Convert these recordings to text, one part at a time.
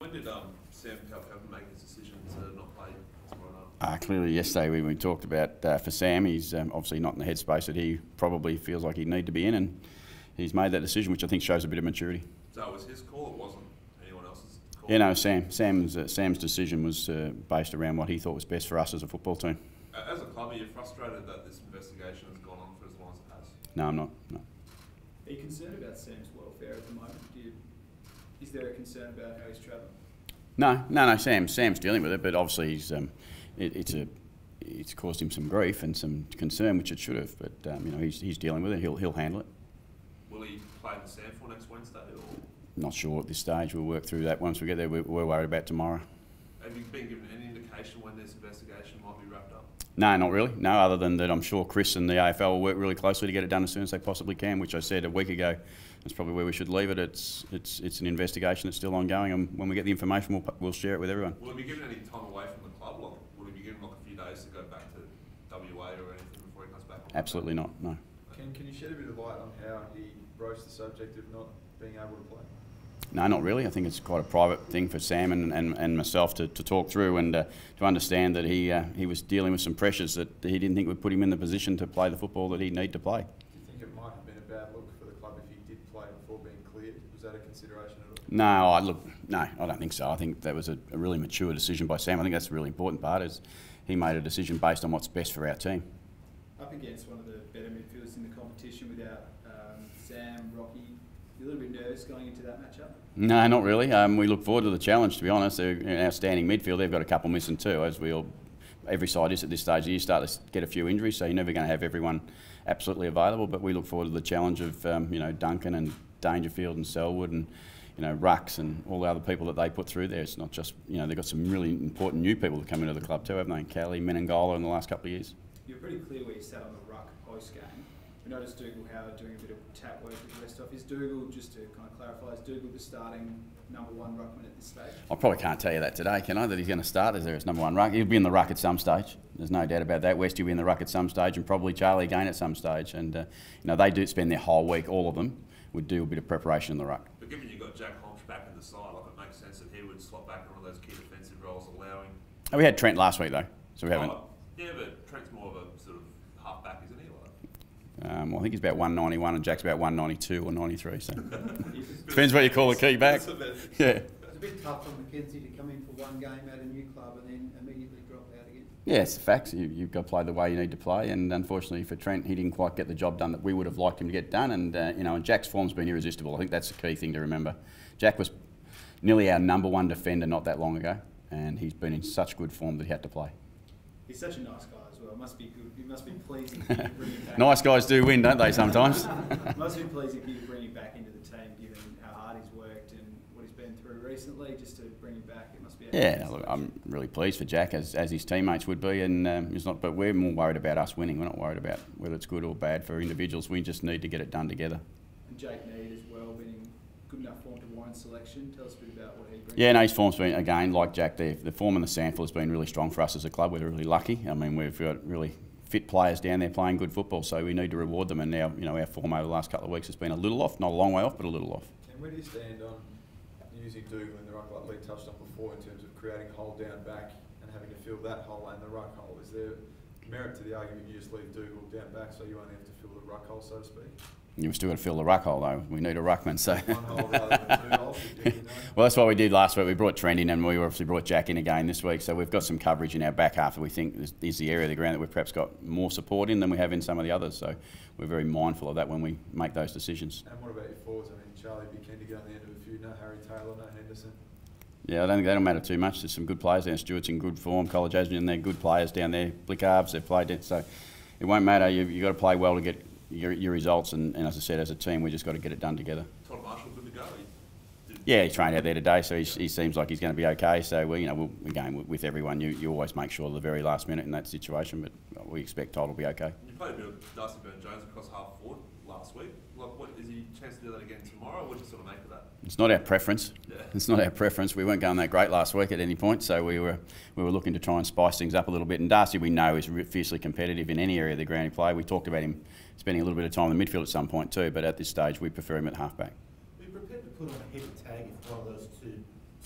When did Sam Calcutta make his decision to not play tomorrow night? Clearly yesterday we talked about for Sam, he's obviously not in the headspace that he probably feels like he'd need to be in, and he's made that decision, which I think shows a bit of maturity. So it was his call, it wasn't anyone else's call? Yeah, no, Sam's decision was based around what he thought was best for us as a football team. As a club, are you frustrated that this investigation has gone on for as long as it has? No, I'm not, no. Are you concerned about Sam's welfare at the moment? Is there a concern about how he's travelling? No. Sam's dealing with it, but obviously it's caused him some grief and some concern, which it should have. But he's dealing with it. He'll handle it. Will he play in the SANFL next Wednesday? Or? Not sure at this stage. We'll work through that once we get there. We're worried about tomorrow. Have you been given any indication when this investigation might be wrapped up? No, not really. No, other than that, I'm sure Chris and the AFL will work really closely to get it done as soon as they possibly can. Which I said a week ago. That's probably where we should leave it. It's an investigation that's still ongoing, and when we get the information, we'll share it with everyone. Will he be given any time away from the club? Like, will he be given a few days to go back to WA or anything before he comes back? Absolutely not. No. Can you shed a bit of light on how he broached the subject of not being able to play? No, not really. I think it's quite a private thing for Sam and myself to talk through and to understand that he was dealing with some pressures that he didn't think would put him in the position to play the football that he'd need to play. Do you think it might have been a bad look for the club if he did play before being cleared? Was that a consideration at all? No, I don't think so. I think that was a really mature decision by Sam. I think that's the really important part is he made a decision based on what's best for our team. Up against one of the better midfielders in the competition without Sam, Rocky, you a little bit nervous going into that matchup? No, not really. We look forward to the challenge, to be honest. They're an outstanding midfield. They've got a couple missing too, as every side is at this stage of the year. Start to get a few injuries, so you're never going to have everyone absolutely available. But we look forward to the challenge of Duncan and Dangerfield and Selwood and Rucks and all the other people that they put through there. It's not just they've got some really important new people that come into the club too, haven't they? Kelly, Menengola in the last couple of years. You're pretty clear where you sat on the ruck post game. We noticed Dougal Howard doing a bit of tap work with Westhoff. Is Dougal, just to kind of clarify, is Dougal the starting #1 ruckman at this stage? I probably can't tell you that today, can I? That he's going to start as #1 ruck. He'll be in the ruck at some stage. There's no doubt about that. Westy will be in the ruck at some stage, and probably Charlie again at some stage. And they do spend their whole week, all of them, would do a bit of preparation in the ruck. But given you've got Jack Holmes back in the side, like it makes sense that he would slot back in one of those key defensive roles, allowing. We had Trent last week though, so we haven't. Yeah, but Trent's more of a sort of half back, isn't he? Well, I think he's about 191 and Jack's about 192 or 93, so depends what you call a key back. Yeah. It's a bit tough for Mackenzie to come in for one game at a new club and then immediately drop out again. Yeah, it's the facts. You've got to play the way you need to play, and unfortunately for Trent, he didn't quite get the job done that we would have liked him to get done. And Jack's form's been irresistible. I think that's the key thing to remember. Jack was nearly our #1 defender not that long ago, and he's been in such good form that he had to play. He's such a nice guy as well. It must be good. It must be pleasing to bring him back. Nice guys do win, don't they, sometimes? It must be pleasing for you to bring him back into the team, given how hard he's worked and what he's been through recently. Just to bring him back, it must be. Yeah, look, I'm really pleased for Jack, as his teammates would be, and it's not. But we're more worried about us winning. We're not worried about whether it's good or bad for individuals. We just need to get it done together. And Jake Need as well, been in good enough form to warrant selection. Tell us a bit about what he brings. Yeah, no, his form's been, again, like Jack, the form in the SANFL has been really strong for us as a club. We're really lucky. I mean, we've got really fit players down there playing good football, so we need to reward them. And now, our form over the last couple of weeks has been a little off, not a long way off, but a little off. And where do you stand on using Dougal in the ruck, like Lee touched on before, in terms of creating a hole down back and having to fill that hole and the ruck hole? Is there merit to the argument you just leave Dougal down back so you only have to fill the ruck hole, so to speak? You've still got to fill the ruck hole though. We need a ruckman, so. One hole rather than two holes. Well, that's what we did last week. We brought Trent in, and we obviously brought Jack in again this week. So we've got some coverage in our back half that we think is the area of the ground that we've perhaps got more support in than we have in some of the others. So we're very mindful of that when we make those decisions. And what about your forwards? I mean, Charlie be keen to get on the end of a few. No Harry Taylor, no Henderson. Yeah, I don't think that'll matter too much. There's some good players there. Stewart's in good form. College Asman in there, good players down there. Blickarbs, they've played it, so it won't matter. You've got to play well to get your results, and as I said, as a team, we just got to get it done together. Todd Marshall good to go? Yeah, he trained out there today, so he seems like he's going to be okay. So again, with everyone, you always make sure the very last minute in that situation, but we expect Todd will be okay. You played a bit of Darcy Byrne-Jones across half forward last week. Like, what is he chance to do that again tomorrow? What do you sort of make of that? It's not our preference. Yeah. It's not our preference. We weren't going that great last week at any point, so we were looking to try and spice things up a little bit. And Darcy, we know, is fiercely competitive in any area of the ground he plays. We talked about him spending a little bit of time in the midfield at some point too, but at this stage we prefer him at half-back. Are you prepared to put on a heavy tag if one of those two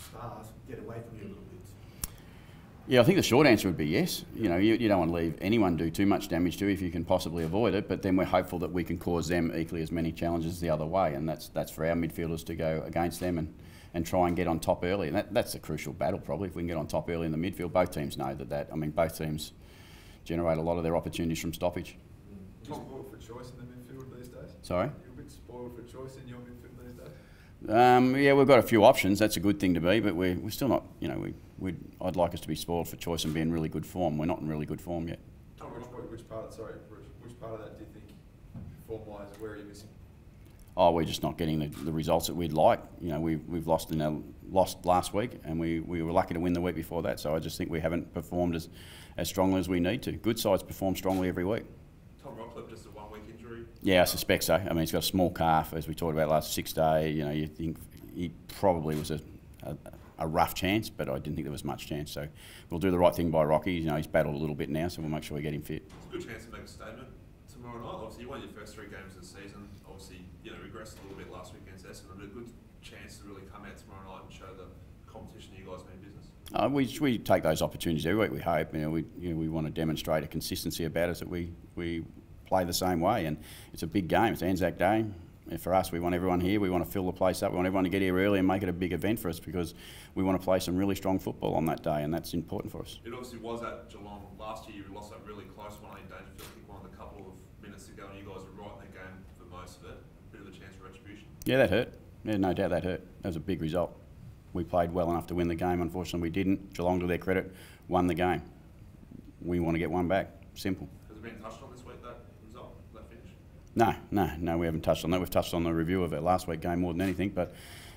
stars get away from you a little bit? Yeah, I think the short answer would be yes. You know, you don't want to leave anyone do too much damage to if you can possibly avoid it, but then we're hopeful that we can cause them equally as many challenges the other way, and that's for our midfielders to go against them and try and get on top early. And that's a crucial battle probably, if we can get on top early in the midfield. Both teams know that. I mean, both teams generate a lot of their opportunities from stoppage. You're spoiled for choice in the midfield these days? Sorry? You're a bit spoiled for choice in your midfield these days? Yeah, we've got a few options. That's a good thing to be, but we're still not, you know, I'd like us to be spoiled for choice and be in really good form. We're not in really good form yet. Which part of that do you think, form-wise, where are you missing? Oh, we're just not getting the results that we'd like. You know, we've lost last week, and we were lucky to win the week before that. So I just think we haven't performed as strongly as we need to. Good sides perform strongly every week. Tom Rockcliffe, just a 1 week injury? Yeah, I suspect so. I mean, he's got a small calf, as we talked about last 6 day. You know, you think he probably was a rough chance, but I didn't think there was much chance. So we'll do the right thing by Rocky. You know, he's battled a little bit now, so we'll make sure we get him fit. It's a good chance to make a statement tomorrow night. Obviously, you won your first 3 games of the season. Obviously, you know, regressed a little bit last week against Essendon, but a good chance to really come out tomorrow night and show the competition you guys mean business. We take those opportunities every week. We hope. We want to demonstrate a consistency about us, that we play the same way, and it's a big game. It's Anzac Day. And for us, we want everyone here. We want to fill the place up. We want everyone to get here early and make it a big event for us, because we want to play some really strong football on that day, and that's important for us. It obviously was at Geelong last year. You lost that really close one. I think Dangerfield kicked one of the couple of minutes ago, and you guys were right in the game for most of it. Bit of a chance for retribution. Yeah, that hurt. Yeah, no doubt that hurt. That was a big result. We played well enough to win the game. Unfortunately, we didn't. Geelong, to their credit, won the game. We want to get one back. Simple. Has it been touched on this week, that result, that finish? No, we haven't touched on that. We've touched on the review of our last week game more than anything, but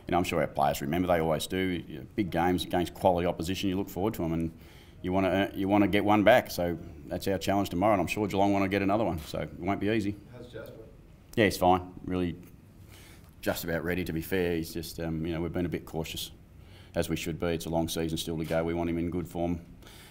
you know, I'm sure our players remember. They always do. You know, big games against quality opposition, you look forward to them, and you want to get one back. So that's our challenge tomorrow, and I'm sure Geelong want to get another one. So it won't be easy. How's Jasper? Yeah, he's fine. Really, just about ready. To be fair, he's just you know, we've been a bit cautious, as we should be. It's a long season still to go. We want him in good form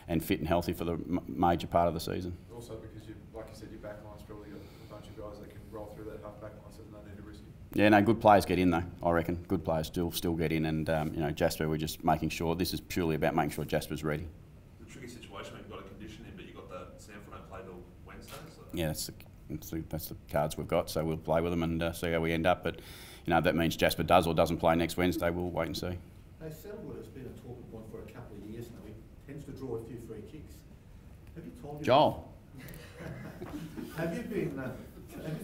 and fit and healthy for the major part of the season. Also because, like you said, your back line's probably got a bunch of guys that can roll through that half back line, so there's no need to risk it. Yeah, no, good players get in though, I reckon. Good players still get in, and you know, Jasper, we're just making sure, this is purely about making sure Jasper's ready. It's a tricky situation when you've got a condition in, but you've got the Sanford don't play till Wednesday. So. Yeah, that's the cards we've got, so we'll play with them and see how we end up. But you know, if that means Jasper does or doesn't play next Wednesday, we'll wait and see. Hey, Settlewood has been a talking point for a couple of years now. He tends to draw a few free kicks. Have you told him? Joel. Have you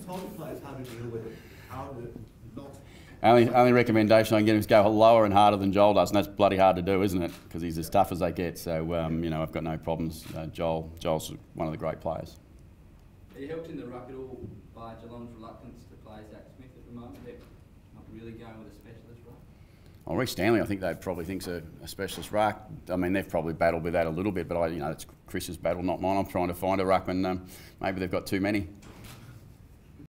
told the players how to deal with it? How to not? Only recommendation I can get him is go lower and harder than Joel does, and that's bloody hard to do, isn't it? Because he's as tough as they get. So you know, I've got no problems. Joel's one of the great players. Are you helped in the ruck at all by Geelong's reluctance to play Zach Smith at the moment? They're not really going with a specialist ruck. Well, Reece Stanley, I think they probably thinks a specialist ruck. I mean, they've probably battled with that a little bit, but you know, it's Chris's battle, not mine. I'm trying to find a ruckman. Maybe they've got too many.